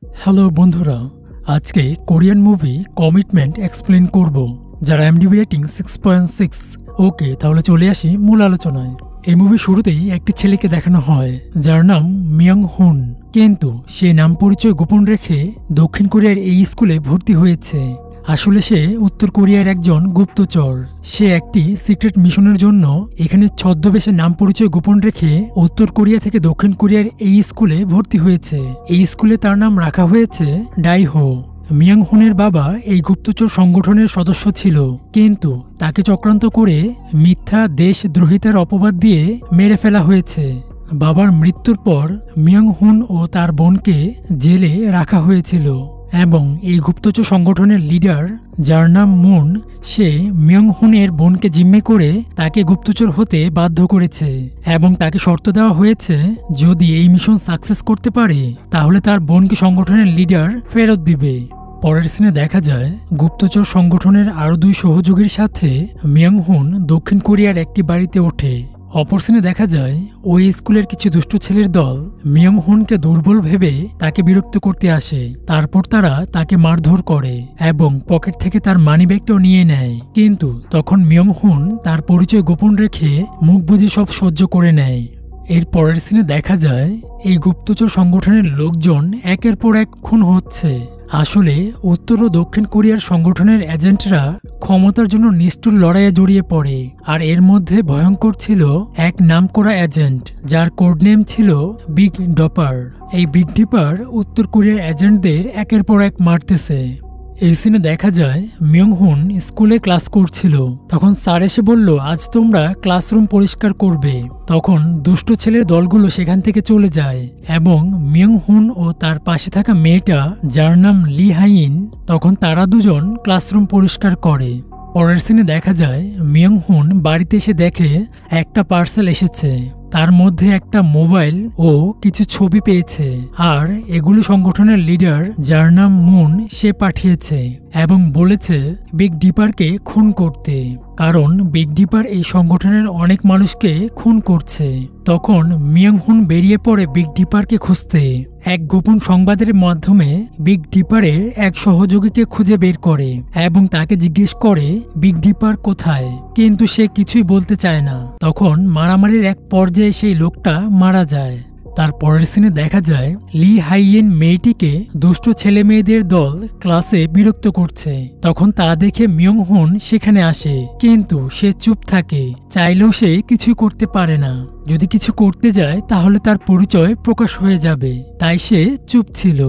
Hello বন্ধুরা, আজকে Korean movie commitment explain করব, যার IMDb রেটিং 6.6। ওকে, তাহলে চলে আসি মূল আলোচনায়। এই মুভি শুরুতেই একটি ছেলেকে দেখানো হয় যার নাম মিয়ং হুন, কিন্তু সে নাম পরিচয় গোপন রেখে দক্ষিণ কোরিয়ার এই স্কুলে ভর্তি হয়েছে। আসলে সে উত্তর কোরিয়ার একজন গুপ্তচর। সে একটি সিক্রেট মিশনের জন্য এখানে ছদ্মবেশে নাম পরিচয় গোপন রেখে উত্তর কোরিয়া থেকে দক্ষিণ কোরিয়ার এই স্কুলে ভর্তি হয়েছে। এই স্কুলে তার নাম রাখা হয়েছে ডাইহো। মিয়ং হুনের বাবা এই গুপ্তচর সংগঠনের সদস্য ছিল, কিন্তু তাকে চক্রান্ত করে মিথ্যা দেশদ্রোহিতার অপবাদ দিয়ে মেরে ফেলা হয়েছে। বাবার মৃত্যুর পর মিয়ং হুন ও তার বোনকে জেলে রাখা হয়েছিল এবং এই গুপ্তচর সংগঠনের লিডার, যার নাম মুন, সে মিয়ং হুনের বোনকে জিম্মি করে তাকে গুপ্তচর হতে বাধ্য করেছে এবং তাকে শর্ত দেওয়া হয়েছে যদি এই মিশন সাকসেস করতে পারে তাহলে তার বোনকে সংগঠনের লিডার ফেরত দিবে। পরের সিনে দেখা যায় গুপ্তচর সংগঠনের আরও দুই সহযোগীর সাথে মিয়ং হুন দক্ষিণ কোরিয়ার একটি বাড়িতে ওঠে। অপর সিনে দেখা যায় ওই স্কুলের কিছু দুষ্ট ছেলের দল মিয়ং হুনকে দুর্বল ভেবে তাকে বিরক্ত করতে আসে। তারপর তারা তাকে মারধর করে এবং পকেট থেকে তার মানিব্যাগটাও নিয়ে নেয়, কিন্তু তখন মিয়ং হুন তার পরিচয় গোপন রেখে মুখ বুজে সব সহ্য করে নেয়। এর পরের সিনে দেখা যায় এই গুপ্তচর সংগঠনের লোকজন একের পর এক খুন হচ্ছে। আসলে উত্তর ও দক্ষিণ কোরিয়ার সংগঠনের এজেন্টরা ক্ষমতার জন্য নিষ্ঠুর লড়াইয়ে জড়িয়ে পড়ে, আর এর মধ্যে ভয়ঙ্কর ছিল এক নামকরা এজেন্ট যার কোড নেম ছিল বিগ ডপার। এই বিগ ডিপার উত্তর কোরিয়ার এজেন্টদের একের পর এক মারতেছে। এই সিনে দেখা যায় মিয়ং হুন স্কুলে ক্লাস করছিল, তখন স্যার এসে বলল আজ তোমরা ক্লাসরুম পরিষ্কার করবে। তখন দুষ্ট ছেলের দলগুলো সেখান থেকে চলে যায় এবং মিয়ং হুন ও তার পাশে থাকা মেয়েটা, যার নাম লি হাইন, তখন তারা দুজন ক্লাসরুম পরিষ্কার করে। পরের সিনে দেখা যায় মিয়ং হুন বাড়িতে এসে দেখে একটা পার্সেল এসেছে, তার মধ্যে একটা মোবাইল ও কিছু ছবি পেয়েছে, আর এগুলো সংগঠনের লিডার, যার নাম মুন, সে পাঠিয়েছে এবং বলেছে বিগ ডিপারকে খুন করতে, কারণ বিগ ডিপার এই সংগঠনের অনেক মানুষকে খুন করছে। তখন মিয়ং হুন বেরিয়ে পড়ে বিগ ডিপারকে খুঁজতে। এক গোপন সংবাদের মাধ্যমে বিগ ডিপারের এক সহযোগীকে খুঁজে বের করে এবং তাকে জিজ্ঞেস করে বিগ ডিপার কোথায়, কিন্তু সে কিছুই বলতে চায় না। তখন মারামারির এক পর্যায়ে সেই লোকটা মারা যায়। তার পরের সিনে দেখা যায় লি হাইয়েন মেয়েটিকে দুষ্ট ছেলে মেয়েদের দল ক্লাসে বিরক্ত করছে। তখন তা দেখে মিয়ং হুন সেখানে আসে, কিন্তু সে চুপ থাকে, চাইলেও সে কিছুই করতে পারে না। যদি কিছু করতে যায় তাহলে তার পরিচয় প্রকাশ হয়ে যাবে, তাই সে চুপ ছিল।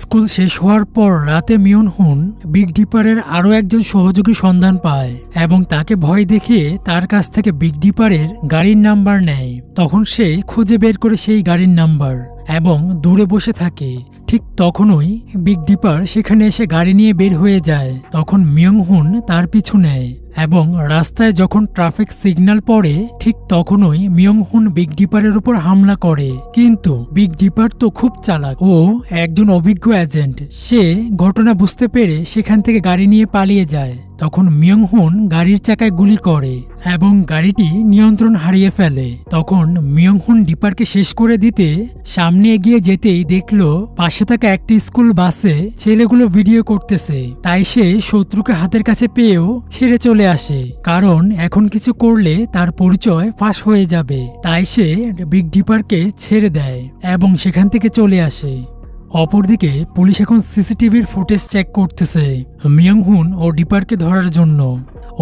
স্কুল শেষ হওয়ার পর রাতে মিয়ং হুন বিগ ডিপারের আরও একজন সহযোগী সন্ধান পায় এবং তাকে ভয় দেখিয়ে তার কাছ থেকে বিগ ডিপারের গাড়ির নাম্বার নেয়। তখন সে খুঁজে বের করে সেই গাড়ির নাম্বার এবং দূরে বসে থাকে। ঠিক তখনই বিগ ডিপার সেখানে এসে গাড়ি নিয়ে বের হয়ে যায়। তখন মিয়ং হুন তার পিছু নেয় এবং রাস্তায় যখন ট্রাফিক সিগন্যাল পড়ে ঠিক তখনই মিয়ং হুন বিগ ডিপারের উপর হামলা করে, কিন্তু বিগ ডিপার তো খুব চালাক ও একজন অভিজ্ঞ এজেন্ট, সে ঘটনা বুঝতে পেরে সেখান থেকে গাড়ি নিয়ে পালিয়ে যায়। তখন মিয়ং হুন গাড়ির চাকায় গুলি করে এবং গাড়িটি নিয়ন্ত্রণ হারিয়ে ফেলে। তখন মিয়ং হুন ডিপারকে শেষ করে দিতে সামনে এগিয়ে যেতেই দেখলো পাশে থাকা একটি স্কুল বাসে ছেলেগুলো ভিডিও করতেছে, তাই সে শত্রুকে হাতের কাছে পেয়েও ছেড়ে চলে আসে, কারণ এখন কিছু করলে তার পরিচয় ফাঁস হয়ে যাবে। তাই সে বিগ ডিপারকে ছেড়ে দেয় এবং সেখান থেকে চলে আসে। অপরদিকে পুলিশ এখন সিসিটিভির ফুটেজ চেক করতেছে মিয়ং হুন ও ডিপারকে ধরার জন্য।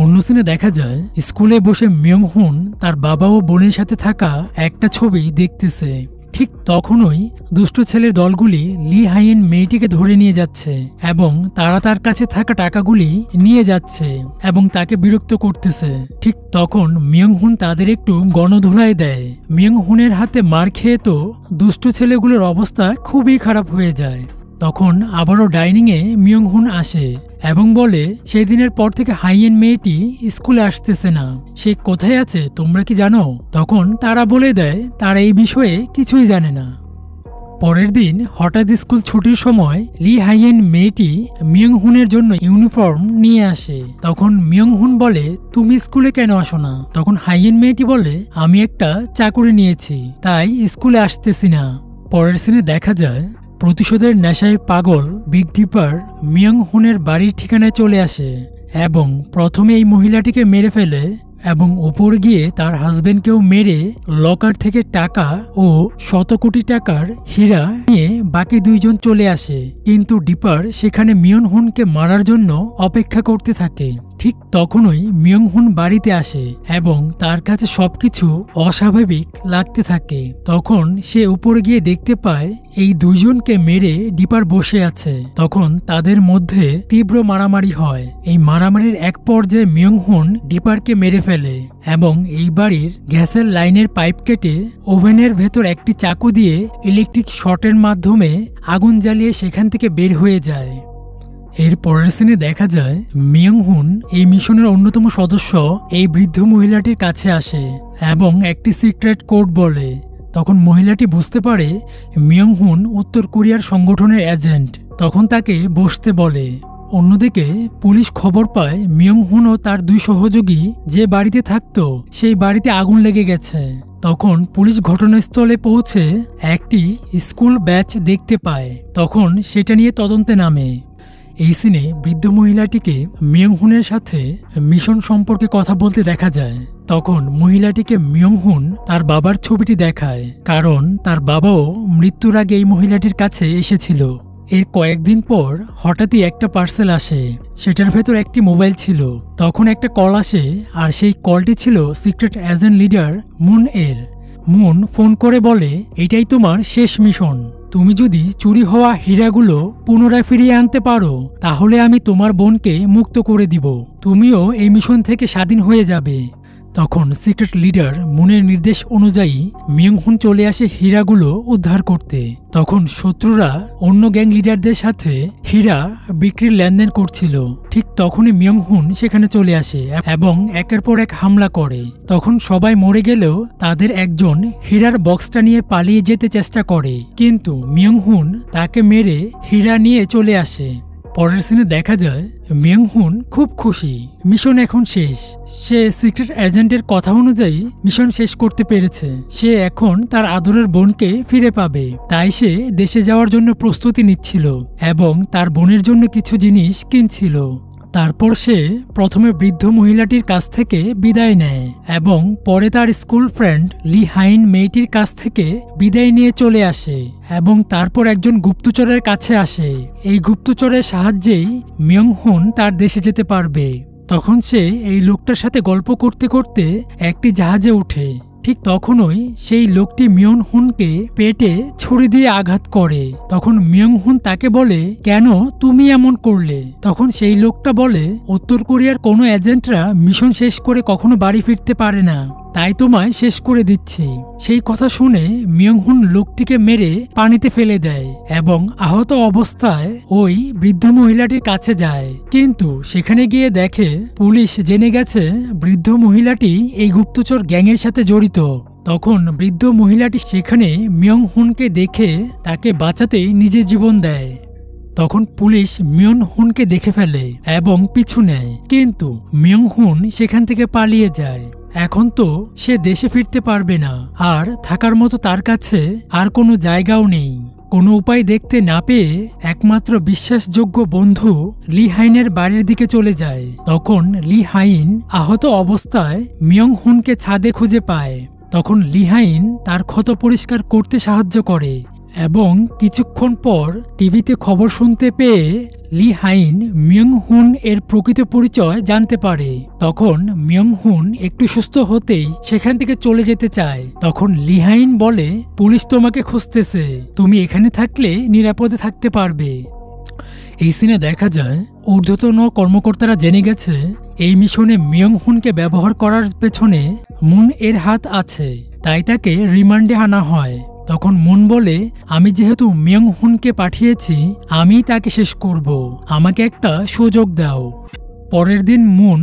অন্য সিনে দেখা যায় স্কুলে বসে মিয়ং হুন তার বাবা ও বোনের সাথে থাকা একটা ছবি দেখতেছে। ঠিক তখনই দুষ্ট ছেলের দলগুলি লি হাইয়েন মেয়েটিকে ধরে নিয়ে যাচ্ছে এবং তারা তার কাছে থাকা টাকাগুলি নিয়ে যাচ্ছে এবং তাকে বিরক্ত করতেছে। ঠিক তখন মিয়ং হুন তাদের একটু গণধোলাই দেয়। মিয়ং হুনের হাতে মার খেয়ে তো দুষ্ট ছেলেগুলোর অবস্থা খুবই খারাপ হয়ে যায়। তখন আবারও ডাইনিংয়ে মিয়ং হুন আসে এবং বলে সেই দিনের পর থেকে হাইয়েন মেয়েটি স্কুলে আসতেছে না, সে কোথায় আছে তোমরা কি জানো? তখন তারা বলে দেয় তারা এই বিষয়ে কিছুই জানে না। পরের দিন হঠাৎ স্কুল ছুটির সময় লি হাইয়েন মেয়েটি মিয়ং হুনের জন্য ইউনিফর্ম নিয়ে আসে। তখন মিয়ং হুন বলে তুমি স্কুলে কেন আসো না? তখন হাইয়েন মেয়েটি বলে আমি একটা চাকুরি নিয়েছি, তাই স্কুলে আসতেছি না। পরের সিনে দেখা যায় প্রতিশোধের নেশায় পাগল বিগ ডিপার মিয়ং হুনের বাড়ির ঠিকানায় চলে আসে এবং প্রথমে এই মহিলাটিকে মেরে ফেলে এবং উপর গিয়ে তার হাজবেন্ডকেও মেরে লকার থেকে টাকা ও শত কোটি টাকার হীরা নিয়ে বাকি দুইজন চলে আসে। কিন্তু ডিপার সেখানে মিয়ং হুনকে মারার জন্য অপেক্ষা করতে থাকে। ঠিক তখনই মিয়ং হুন বাড়িতে আসে এবং তার কাছে সবকিছু অস্বাভাবিক লাগতে থাকে। তখন সে উপরে গিয়ে দেখতে পায় এই দুইজনকে মেরে ডিপার বসে আছে। তখন তাদের মধ্যে তীব্র মারামারি হয়। এই মারামারির এক পর্যায়ে মিয়ং হুন ডিপারকে মেরে ফেলে এবং এই বাড়ির গ্যাসের লাইনের পাইপ কেটে ওভেনের ভেতর একটি চাকু দিয়ে ইলেকট্রিক শর্টের মাধ্যমে আগুন জ্বালিয়ে সেখান থেকে বের হয়ে যায়। এর পরের সিনে দেখা যায় মিয়ং হুন এই মিশনের অন্যতম সদস্য এই বৃদ্ধ মহিলাটির কাছে আসে এবং একটি সিক্রেট কোড বলে। তখন মহিলাটি বুঝতে পারে মিয়ং হুন উত্তর কোরিয়ার সংগঠনের এজেন্ট। তখন তাকে বসতে বলে। অন্যদিকে পুলিশ খবর পায় মিয়ং হুন ও তার দুই সহযোগী যে বাড়িতে থাকতো সেই বাড়িতে আগুন লেগে গেছে। তখন পুলিশ ঘটনাস্থলে পৌঁছে একটি স্কুল ব্যাচ দেখতে পায়। তখন সেটা নিয়ে তদন্তে নামে। এই সিনে বৃদ্ধ মহিলাটিকে মিয়ং হুনের সাথে মিশন সম্পর্কে কথা বলতে দেখা যায়। তখন মহিলাটিকে মিয়ং হুন তার বাবার ছবিটি দেখায়, কারণ তার বাবাও মৃত্যুর আগে এই মহিলাটির কাছে এসেছিল। এর কয়েকদিন পর হঠাৎই একটা পার্সেল আসে, সেটার ভেতর একটি মোবাইল ছিল। তখন একটা কল আসে আর সেই কলটি ছিল সিক্রেট এজেন্ট লিডার মুন এর। মুন ফোন করে বলে, এটাই তোমার শেষ মিশন। তুমি যদি চুরি হওয়া হীরাগুলো পুনরায় ফিরিয়ে আনতে পারো তাহলে আমি তোমার বোনকে মুক্ত করে দিব। তুমিও এই মিশন থেকে স্বাধীন হয়ে যাবে। তখন সিক্রেট লিডার মুনের নির্দেশ অনুযায়ী মিয়ং হুন চলে আসে হীরাগুলো উদ্ধার করতে। তখন শত্রুরা অন্য গ্যাং লিডারদের সাথে হীরা বিক্রির লেনদেন করছিল। ঠিক তখনই মিয়ং হুন সেখানে চলে আসে এবং একের পর এক হামলা করে। তখন সবাই মরে গেলেও তাদের একজন হীরার বক্সটা নিয়ে পালিয়ে যেতে চেষ্টা করে, কিন্তু মিয়ং হুন তাকে মেরে হীরা নিয়ে চলে আসে। পরের সিনে দেখা যায় মিয়ং হুন খুব খুশি, মিশন এখন শেষ। সে সিক্রেট এজেন্টের কথা অনুযায়ী মিশন শেষ করতে পেরেছে। সে এখন তার আদরের বোনকে ফিরে পাবে। তাই সে দেশে যাওয়ার জন্য প্রস্তুতি নিচ্ছিল এবং তার বোনের জন্য কিছু জিনিস কিনছিল। তারপর সে প্রথমে বৃদ্ধ মহিলাটির কাছ থেকে বিদায় নেয় এবং পরে তার স্কুল ফ্রেন্ড লি হাইন মেয়েটির কাছ থেকে বিদায় নিয়ে চলে আসে এবং তারপর একজন গুপ্তচরের কাছে আসে। এই গুপ্তচরের সাহায্যেই মিয়ং হুন তার দেশে যেতে পারবে। তখন সে এই লোকটার সাথে গল্প করতে করতে একটি জাহাজে উঠে। ঠিক তখনই সেই লোকটি মিয়ং হুনকে পেটে ছুরি দিয়ে আঘাত করে। তখন মিয়ং হুন তাকে বলে, কেন তুমি এমন করলে? তখন সেই লোকটা বলে, উত্তর কোরিয়ার কোনো এজেন্টরা মিশন শেষ করে কখনো বাড়ি ফিরতে পারে না, তাই তোমায় শেষ করে দিচ্ছি। সেই কথা শুনে মিয়ং হুন লোকটিকে মেরে পানিতে ফেলে দেয় এবং আহত অবস্থায় ওই বৃদ্ধ মহিলাটির কাছে যায়। কিন্তু সেখানে গিয়ে দেখে পুলিশ জেনে গেছে বৃদ্ধ মহিলাটি এই গুপ্তচর গ্যাংয়ের সাথে জড়িত। তখন বৃদ্ধ মহিলাটি সেখানে মিয়ং হুনকে দেখে তাকে বাঁচাতে নিজের জীবন দেয়। তখন পুলিশ মিয়ং হুনকে দেখে ফেলে এবং পিছু নেয়, কিন্তু মিয়ং হুন সেখান থেকে পালিয়ে যায়। এখন তো সে দেশে ফিরতে পারবে না, আর থাকার মতো তার কাছে আর কোনো জায়গাও নেই। কোনো উপায় দেখতে না পেয়ে একমাত্র বিশ্বাসযোগ্য বন্ধু লি হাইনের বাড়ির দিকে চলে যায়। তখন লি হাইন আহত অবস্থায় মিয়ং হুনকে ছাদে খুঁজে পায়। তখন লি হাইন তার ক্ষত পরিষ্কার করতে সাহায্য করে এবং কিছুক্ষণ পর টিভিতে খবর শুনতে পেয়ে লি হাইন মিয়ং হুন এর প্রকৃত পরিচয় জানতে পারে। তখন মিয়ং হুন একটু সুস্থ হতেই সেখান থেকে চলে যেতে চায়। তখন লি হাইন বলে, পুলিশ তোমাকে খুঁজতেছে, তুমি এখানে থাকলে নিরাপদে থাকতে পারবে। এই সিনে দেখা যায় ঊর্ধ্বতন কর্মকর্তারা জেনে গেছে এই মিশনে মিয়ং হুনকে ব্যবহার করার পেছনে মুন এর হাত আছে, তাই তাকে রিমান্ডে আনা হয়। তখন মুন বলে, আমি যেহেতু মিয়ং হুনকে পাঠিয়েছি, আমি তাকে শেষ করব, আমাকে একটা সুযোগ দাও। পরের দিন মুন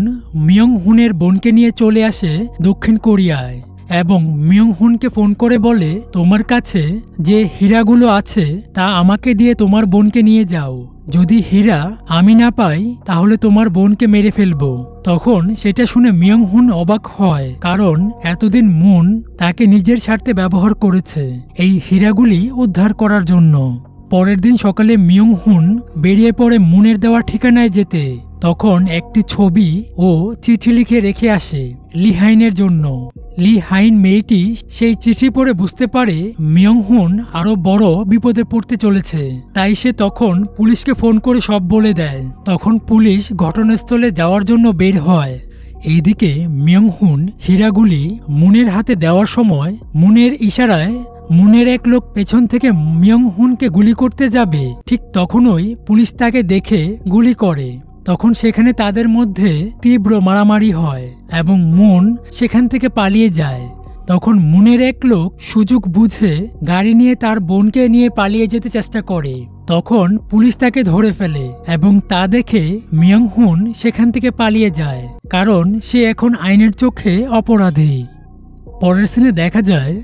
মিয়ং হুনের বোনকে নিয়ে চলে আসে দক্ষিণ কোরিয়ায় এবং মিয়ং হুনকে ফোন করে বলে, তোমার কাছে যে হীরাগুলো আছে তা আমাকে দিয়ে তোমার বোনকে নিয়ে যাও। যদি হীরা আমি না পাই তাহলে তোমার বোনকে মেরে ফেলবো। তখন সেটা শুনে মিয়ং হুন অবাক হয়, কারণ এতদিন মুন তাকে নিজের স্বার্থে ব্যবহার করেছে এই হীরাগুলি উদ্ধার করার জন্য। পরের দিন সকালে মিয়ং হুন বেরিয়ে পড়ে মুনের দেওয়া ঠিকানায় যেতে। তখন একটি ছবি ও চিঠি লিখে রেখে আসে লি হাইনের জন্য। লি হাইন মেয়েটি সেই চিঠি পড়ে বুঝতে পারে মিয়ং হুন আরো বড় বিপদে পড়তে চলেছে। তাই সে তখন পুলিশকে ফোন করে সব বলে দেয়। তখন পুলিশ ঘটনাস্থলে যাওয়ার জন্য বের হয়। এইদিকে মিয়ং হুন হীরাগুলি মুনের হাতে দেওয়ার সময় মুনের ইশারায় মুনের এক লোক পেছন থেকে মিয়ং হুনকে গুলি করতে যাবে, ঠিক তখনই পুলিশ তাকে দেখে গুলি করে। তখন সেখানে তাদের মধ্যে তীব্র মারামারি হয় এবং মুন সেখান থেকে পালিয়ে যায়। তখন মুনের এক লোক সুযোগ বুঝে গাড়ি নিয়ে তার বোনকে নিয়ে পালিয়ে যেতে চেষ্টা করে। তখন পুলিশ তাকে ধরে ফেলে এবং তা দেখে মিয়ং হুন সেখান থেকে পালিয়ে যায়, কারণ সে এখন আইনের চোখে অপরাধী। পরের সিনে দেখা যায়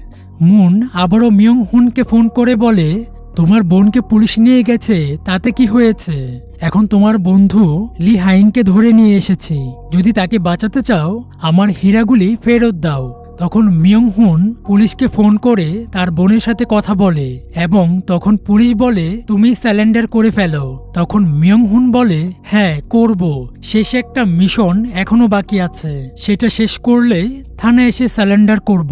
মুন আবারও মিয়ং হুনকে ফোন করে বলে, তোমার বোনকে পুলিশ নিয়ে গেছে, তাতে কি হয়েছে? এখন তোমার বন্ধু লি হাইনকে ধরে নিয়ে এসেছি, যদি তাকে বাঁচাতে চাও আমার হীরাগুলি ফেরত দাও। তখন মিয়ং হুন পুলিশকে ফোন করে তার বোনের সাথে কথা বলে এবং তখন পুলিশ বলে তুমি স্যালেন্ডার করে ফেলো। তখন মিয়ং হুন বলে হ্যাঁ করব, শেষে একটা মিশন এখনো বাকি আছে, সেটা শেষ করলেই থানায় এসে স্যালেন্ডার করব।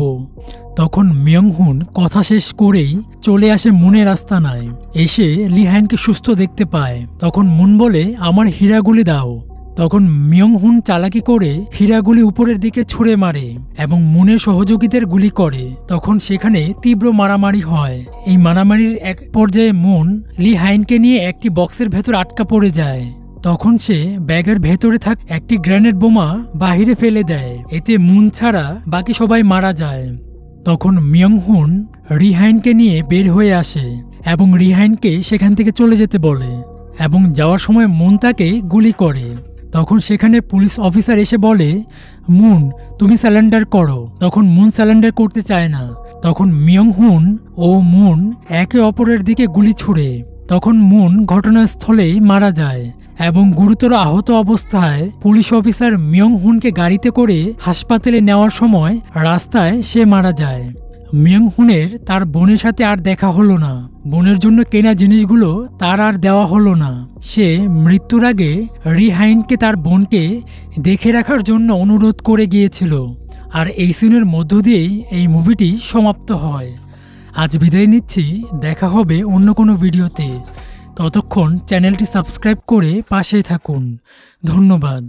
তখন মিয়ং হুন কথা শেষ করেই চলে আসে মুনের আস্তানায়। এসে লি হাইনকে সুস্থ দেখতে পায়। তখন মুন বলে আমার হীরাগুলি দাও। তখন মিয়ং হুন চালাকি করে হীরাগুলি উপরের দিকে ছুঁড়ে মারে এবং মুনের সহযোগীদের গুলি করে। তখন সেখানে তীব্র মারামারি হয়। এই মারামারির এক পর্যায়ে মুন লি হাইনকে নিয়ে একটি বক্সের ভেতর আটকা পড়ে যায়। তখন সে ব্যাগের ভেতরে থাক একটি গ্রেনেড বোমা বাহিরে ফেলে দেয়। এতে মুন ছাড়া বাকি সবাই মারা যায়। তখন মিয়ং হুন রিহাইনকে নিয়ে বের হয়ে আসে এবং রিহাইনকে সেখান থেকে চলে যেতে বলে এবং যাওয়ার সময় মুন তাকে গুলি করে। তখন সেখানে পুলিশ অফিসার এসে বলে মুন তুমি স্যালেন্ডার করো। তখন মুন স্যালেন্ডার করতে চায় না। তখন মিয়ং হুন ও মুন একে অপরের দিকে গুলি ছুড়ে। তখন মুন ঘটনাস্থলেই মারা যায় এবং গুরুতর আহত অবস্থায় পুলিশ অফিসার মিয়ং হুনকে গাড়িতে করে হাসপাতালে নেওয়ার সময় রাস্তায় সে মারা যায়। মিয়ং হুনের তার বোনের সাথে আর দেখা হলো না। বোনের জন্য কেনা জিনিসগুলো তার আর দেওয়া হলো না। সে মৃত্যুর আগে রিহাইনকে তার বোনকে দেখে রাখার জন্য অনুরোধ করে গিয়েছিল। আর এই সিনের মধ্য দিয়েই এই মুভিটি সমাপ্ত হয়। আজ বিদায় নিচ্ছি, দেখা হবে অন্য কোনো ভিডিওতে। ততক্ষণ চ্যানেলটি সাবস্ক্রাইব করে পাশেই থাকুন। ধন্যবাদ।